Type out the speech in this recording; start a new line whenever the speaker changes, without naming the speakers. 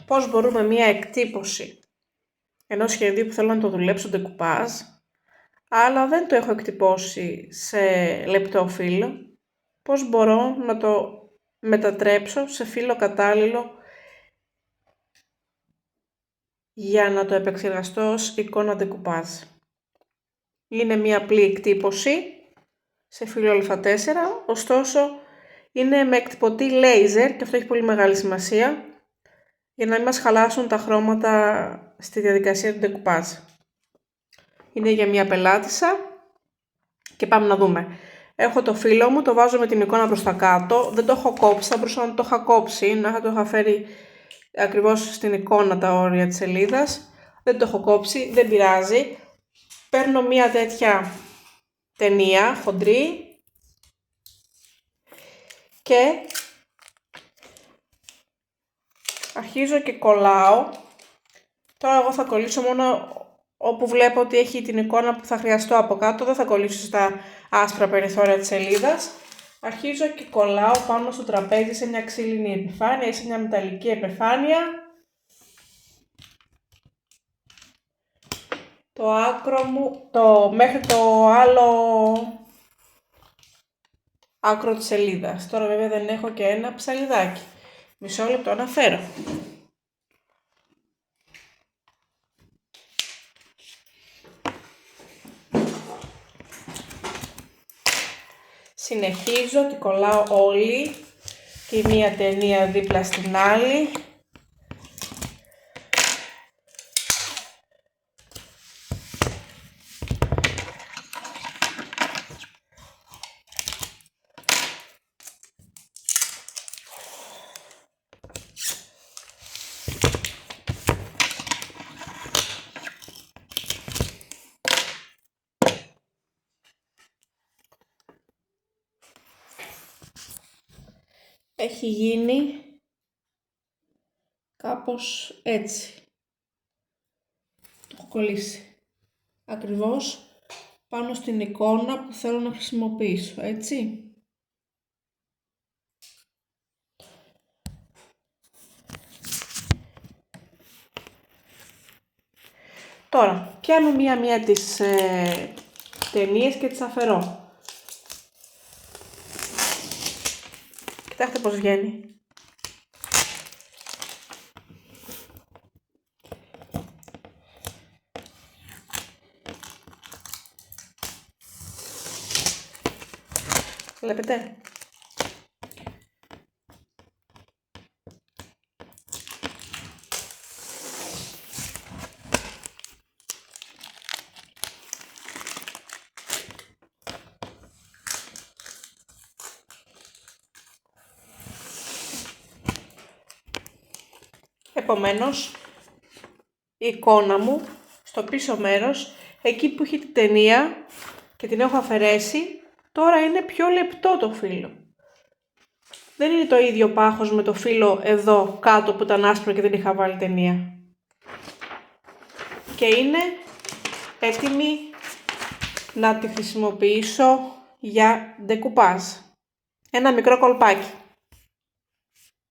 πώς μπορούμε μία εκτύπωση ενός σχεδίου που θέλω να το δουλέψω ντεκουπάζ, αλλά δεν το έχω εκτυπώσει σε λεπτό φύλλο, πώς μπορώ να το μετατρέψω σε φύλλο κατάλληλο για να το επεξεργαστώ ως εικόνα ντεκουπάζ. Είναι μία απλή εκτύπωση σε φύλλο α4, ωστόσο είναι με εκτυπωτή laser και αυτό έχει πολύ μεγάλη σημασία για να μην μας χαλάσουν τα χρώματα στη διαδικασία του ντεκουπάζ. Είναι για μία πελάτησα και πάμε να δούμε. Έχω το φύλλο μου, το βάζω με την εικόνα προς τα κάτω, δεν το έχω κόψει, θα μπορούσα να το είχα κόψει, να το είχα φέρει ακριβώς στην εικόνα τα όρια της σελίδας. Δεν το έχω κόψει, δεν πειράζει. Παίρνω μία τέτοια ταινία χοντρή και αρχίζω και κολλάω. Τώρα εγώ θα κολλήσω μόνο όπου βλέπω ότι έχει την εικόνα που θα χρειαστώ από κάτω, δεν θα κολλήσω στα άσπρα περιθώρια της σελίδας. Αρχίζω και κολλάω πάνω στο τραπέζι σε μια ξύλινη επιφάνεια ή σε μια μεταλλική επιφάνεια. Το άκρο μου, μέχρι το άλλο άκρο της σελίδας. Τώρα βέβαια δεν έχω και ένα ψαλιδάκι. Μισό λεπτό να φέρω. Συνεχίζω και κολλάω όλη τη μία ταινία δίπλα στην άλλη. Έχει γίνει κάπως έτσι. Το έχω κολλήσει ακριβώς πάνω στην εικόνα που θέλω να χρησιμοποιήσω, έτσι. Τώρα, πιάνω μία-μία τις ταινίες και τις αφαιρώ. Κοιτάξτε πώς βγαίνει. Βλέπετε. Επομένως, η εικόνα μου στο πίσω μέρος, εκεί που έχει την ταινία και την έχω αφαιρέσει, τώρα είναι πιο λεπτό το φύλλο. Δεν είναι το ίδιο πάχος με το φύλλο εδώ κάτω που ήταν άσπρο και δεν είχα βάλει ταινία. Και είναι έτοιμη να τη χρησιμοποιήσω για ντεκουπάζ. Ένα μικρό κολπάκι.